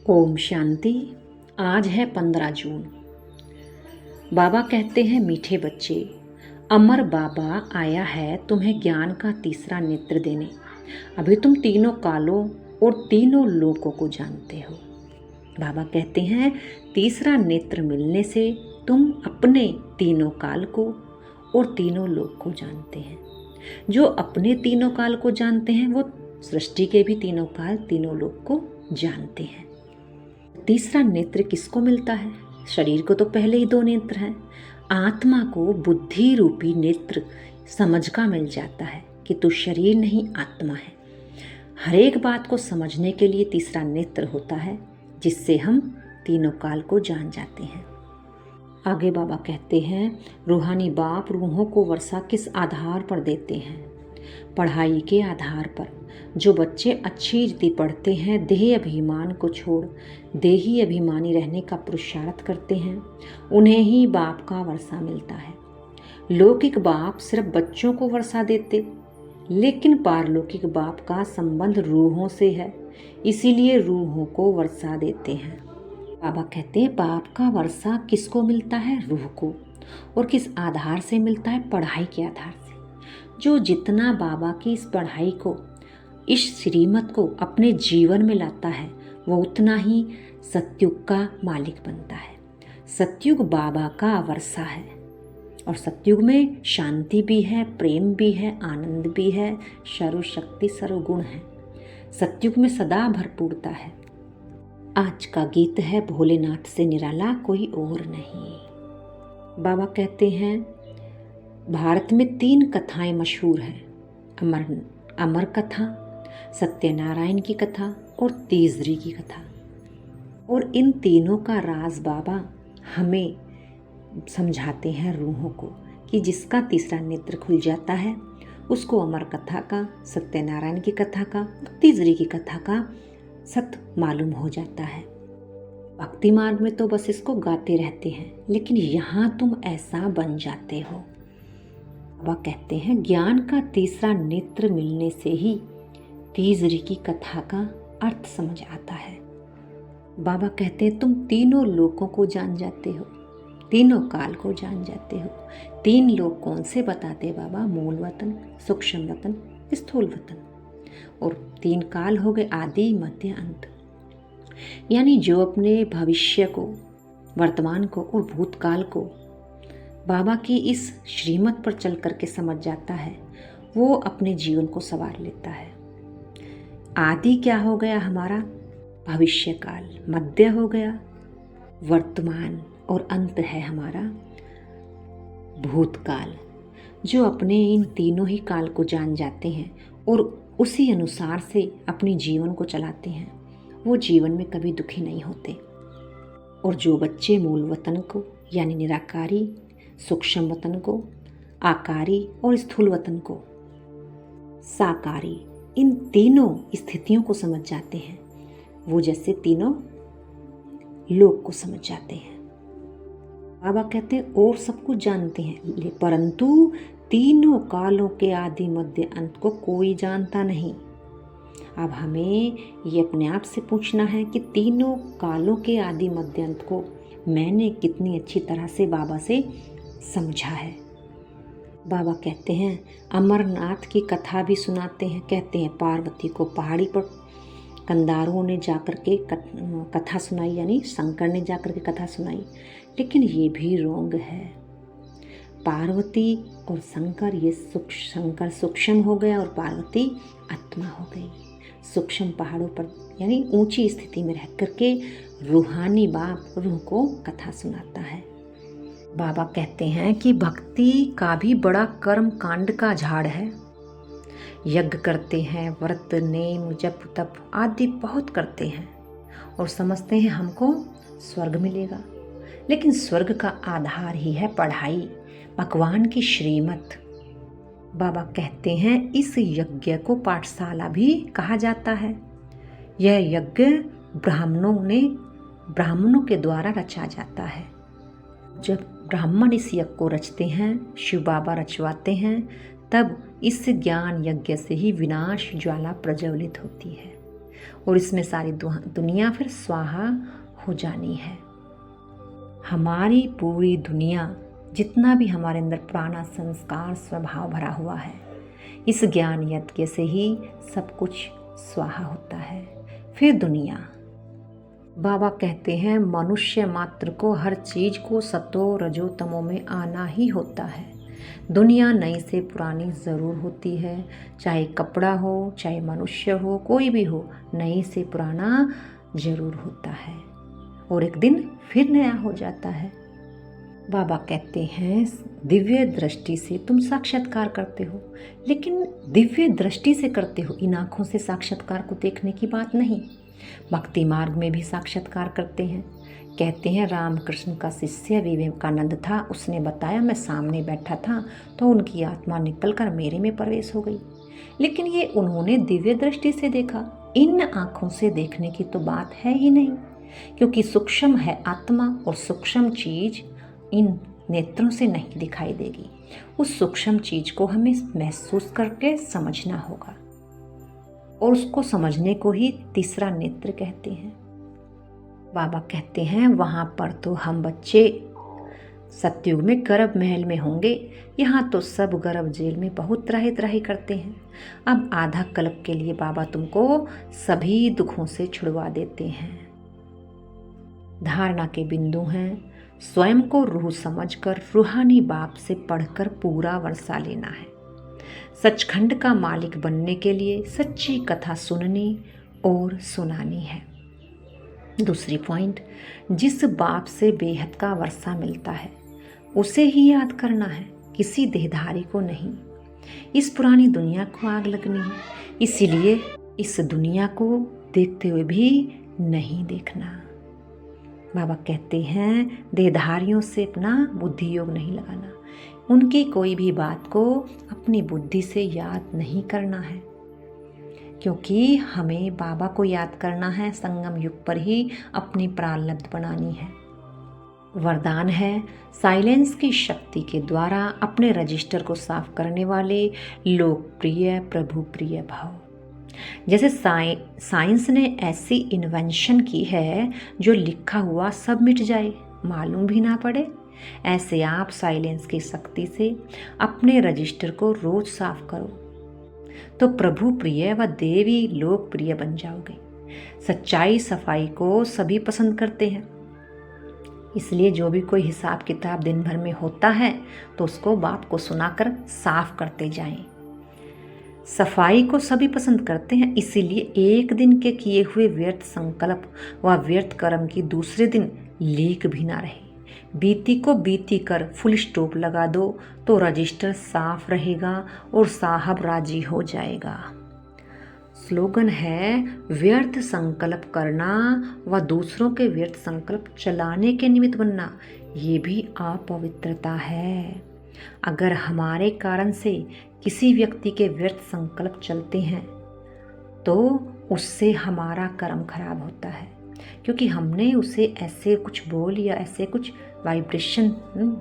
ओम शांति। आज है 15 जून। बाबा कहते हैं, मीठे बच्चे, अमर बाबा आया है तुम्हें ज्ञान का तीसरा नेत्र देने। अभी तुम तीनों कालों और तीनों लोकों को जानते हो। बाबा कहते हैं, तीसरा नेत्र मिलने से तुम अपने तीनों काल को और तीनों लोक को जानते हैं। जो अपने तीनों काल को जानते हैं वो सृष्टि के भी तीनों काल तीनों लोक को जानते हैं। तीसरा नेत्र किसको मिलता है? शरीर को तो पहले ही 2 नेत्र हैं। आत्मा को बुद्धि रूपी नेत्र समझ का मिल जाता है कि तू शरीर नहीं आत्मा है। हर एक बात को समझने के लिए तीसरा नेत्र होता है, जिससे हम तीनों काल को जान जाते हैं। आगे बाबा कहते हैं, रूहानी बाप रूहों को वर्षा किस आधार पर देते हैं? पढ़ाई के आधार पर। जो बच्चे अच्छी रीति पढ़ते हैं, देह अभिमान को छोड़ देही अभिमानी रहने का पुरुषार्थ करते हैं, उन्हें ही बाप का वर्षा मिलता है। लौकिक बाप सिर्फ बच्चों को वर्षा देते, लेकिन पारलौकिक बाप का संबंध रूहों से है, इसीलिए रूहों को वर्षा देते हैं। बाबा कहते हैं, बाप का वर्षा किसको मिलता है? रूह को। और किस आधार से मिलता है? पढ़ाई के आधार से। जो जितना बाबा की इस पढ़ाई को, इस श्रीमत को अपने जीवन में लाता है, वो उतना ही सतयुग का मालिक बनता है। सतयुग बाबा का वर्षा है, और सतयुग में शांति भी है, प्रेम भी है, आनंद भी है, सर्वशक्ति सर्वगुण है। सतयुग में सदा भरपूरता है। आज का गीत है, भोलेनाथ से निराला कोई और नहीं। बाबा कहते हैं, भारत में 3 कथाएं मशहूर हैं। अमर कथा, सत्यनारायण की कथा और तीसरी की कथा। और इन तीनों का राज बाबा हमें समझाते हैं रूहों को, कि जिसका तीसरा नेत्र खुल जाता है उसको अमर कथा का, सत्यनारायण की कथा का, तीसरी की कथा का सत्य मालूम हो जाता है। भक्ति मार्ग में तो बस इसको गाते रहते हैं, लेकिन यहाँ तुम ऐसा बन जाते हो। बाबा कहते हैं, ज्ञान का तीसरा नेत्र मिलने से ही तीसरी की कथा का अर्थ समझ आता है। बाबा कहते हैं, तुम तीनों लोकों को जान जाते हो, तीनों काल को जान जाते हो। 3 लोक कौन से बताते बाबा? मूल वतन, सूक्ष्म वतन, स्थूल वतन। और 3 काल हो गए, आदि मध्य अंत। यानी जो अपने भविष्य को, वर्तमान को और भूतकाल को बाबा की इस श्रीमत पर चल करके समझ जाता है, वो अपने जीवन को संवार लेता है। आदि क्या हो गया हमारा? भविष्य काल। मध्य हो गया वर्तमान, और अंत है हमारा भूतकाल। जो अपने इन तीनों ही काल को जान जाते हैं और उसी अनुसार से अपने जीवन को चलाते हैं, वो जीवन में कभी दुखी नहीं होते। और जो बच्चे मूल वतन को यानी निराकारी, सूक्ष्म वतन को आकारी और स्थूल वतन को साकारी, इन तीनों स्थितियों को समझ जाते हैं, वो जैसे तीनों लोक को समझ जाते हैं। बाबा कहते हैं, और सब कुछ जानते हैं, परंतु तीनों कालों के आदि मध्य अंत को कोई जानता नहीं। अब हमें ये अपने आप से पूछना है कि तीनों कालों के आदि मध्य अंत को मैंने कितनी अच्छी तरह से बाबा से समझा है। बाबा कहते हैं, अमरनाथ की कथा भी सुनाते हैं। कहते हैं, पार्वती को पहाड़ी पर कंदारों ने जाकर के कथा सुनाई, यानी शंकर ने जाकर के कथा सुनाई। लेकिन ये भी रोंग है। पार्वती और शंकर, ये शंकर सूक्ष्म हो गया और पार्वती आत्मा हो गई। सूक्ष्म पहाड़ों पर यानी ऊंची स्थिति में रह करके रूहानी बाप रूह को कथा सुनाता है। बाबा कहते हैं कि भक्ति का भी बड़ा कर्म कांड का झाड़ है। यज्ञ करते हैं, व्रत, नेम, जप, तप आदि बहुत करते हैं और समझते हैं हमको स्वर्ग मिलेगा। लेकिन स्वर्ग का आधार ही है पढ़ाई, भगवान की श्रीमत। बाबा कहते हैं, इस यज्ञ को पाठशाला भी कहा जाता है। यह यज्ञ ब्राह्मणों के द्वारा रचा जाता है। जब ब्राह्मण इस यज्ञ को रचते हैं, शिव बाबा रचवाते हैं, तब इस ज्ञान यज्ञ से ही विनाश ज्वाला प्रज्वलित होती है। और इसमें सारी दुनिया फिर स्वाहा हो जानी है। हमारी पूरी दुनिया, जितना भी हमारे अंदर पुराना संस्कार स्वभाव भरा हुआ है, इस ज्ञान यज्ञ से ही सब कुछ स्वाहा होता है। फिर दुनिया, बाबा कहते हैं मनुष्य मात्र को हर चीज को सतो रजो तमो में आना ही होता है। दुनिया नई से पुरानी ज़रूर होती है, चाहे कपड़ा हो, चाहे मनुष्य हो, कोई भी हो, नई से पुराना ज़रूर होता है और एक दिन फिर नया हो जाता है। बाबा कहते हैं दिव्य दृष्टि से तुम साक्षात्कार करते हो, लेकिन दिव्य दृष्टि से करते हो, इन आँखों से साक्षात्कार को देखने की बात नहीं। भक्ति मार्ग में भी साक्षात्कार करते हैं। कहते हैं रामकृष्ण का शिष्य विवेकानंद था, उसने बताया मैं सामने बैठा था तो उनकी आत्मा निकलकर मेरे में प्रवेश हो गई, लेकिन ये उन्होंने दिव्य दृष्टि से देखा। इन आँखों से देखने की तो बात है ही नहीं, क्योंकि सूक्ष्म है आत्मा और सूक्ष्म चीज इन नेत्रों से नहीं दिखाई देगी। उस सूक्ष्म चीज को हमें महसूस करके समझना होगा और उसको समझने को ही तीसरा नेत्र कहते हैं। बाबा कहते हैं वहां पर तो हम बच्चे सतयुग में गर्भ महल में होंगे, यहाँ तो सब गर्भ जेल में बहुत त्राही त्राही करते हैं। अब आधा कल्प के लिए बाबा तुमको सभी दुखों से छुड़वा देते हैं। धारणा के बिंदु हैं, स्वयं को रूह समझकर रूहानी बाप से पढ़कर पूरा वर्षा लेना है। सचखंड का मालिक बनने के लिए सच्ची कथा सुननी और सुनानी है। दूसरी पॉइंट, जिस बाप से बेहद का वर्षा मिलता है उसे ही याद करना है, किसी देहधारी को नहीं। इस पुरानी दुनिया को आग लगनी है, इसीलिए इस दुनिया को देखते हुए भी नहीं देखना। बाबा कहते हैं देहधारियों से अपना बुद्धि योग नहीं लगाना, उनकी कोई भी बात को अपनी बुद्धि से याद नहीं करना है, क्योंकि हमें बाबा को याद करना है, संगम युग पर ही अपनी प्रारब्ध बनानी है। वरदान है साइलेंस की शक्ति के द्वारा अपने रजिस्टर को साफ करने वाले लोकप्रिय प्रभु प्रिय भाव। जैसे साइंस ने ऐसी इन्वेंशन की है जो लिखा हुआ सब मिट जाए, मालूम भी ना पड़े, ऐसे आप साइलेंस की शक्ति से अपने रजिस्टर को रोज साफ करो तो प्रभु प्रिय व देवी लोकप्रिय बन जाओगे। सच्चाई सफाई को सभी पसंद करते हैं, इसलिए जो भी कोई हिसाब किताब दिन भर में होता है तो उसको बाप को सुनाकर साफ करते जाएं। सफाई को सभी पसंद करते हैं, इसीलिए एक दिन के किए हुए व्यर्थ संकल्प व व्यर्थ कर्म की दूसरे दिन लीक भी ना रहे। बीती को बीती कर फुल स्टॉप लगा दो तो रजिस्टर साफ रहेगा और साहब राजी हो जाएगा। स्लोगन है व्यर्थ संकल्प करना व दूसरों के व्यर्थ संकल्प चलाने के निमित्त बनना, ये भी अपवित्रता है। अगर हमारे कारण से किसी व्यक्ति के व्यर्थ संकल्प चलते हैं तो उससे हमारा कर्म खराब होता है, क्योंकि हमने उसे ऐसे कुछ बोल या ऐसे कुछ वाइब्रेशन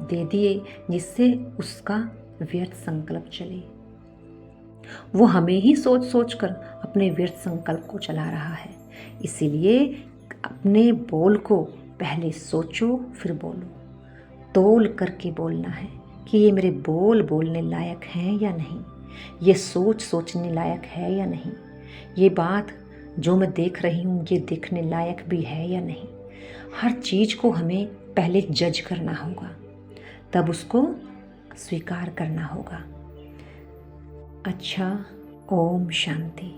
दे दिए जिससे उसका व्यर्थ संकल्प चले। वो हमें ही सोच सोच कर अपने व्यर्थ संकल्प को चला रहा है। इसीलिए अपने बोल को पहले सोचो फिर बोलो, तोल करके बोलना है कि ये मेरे बोल बोलने लायक हैं या नहीं, ये सोच सोचने लायक है या नहीं, ये बात जो मैं देख रही हूँ ये देखने लायक भी है या नहीं। हर चीज़ को हमें पहले जज करना होगा, तब उसको स्वीकार करना होगा। अच्छा, ओम शांति।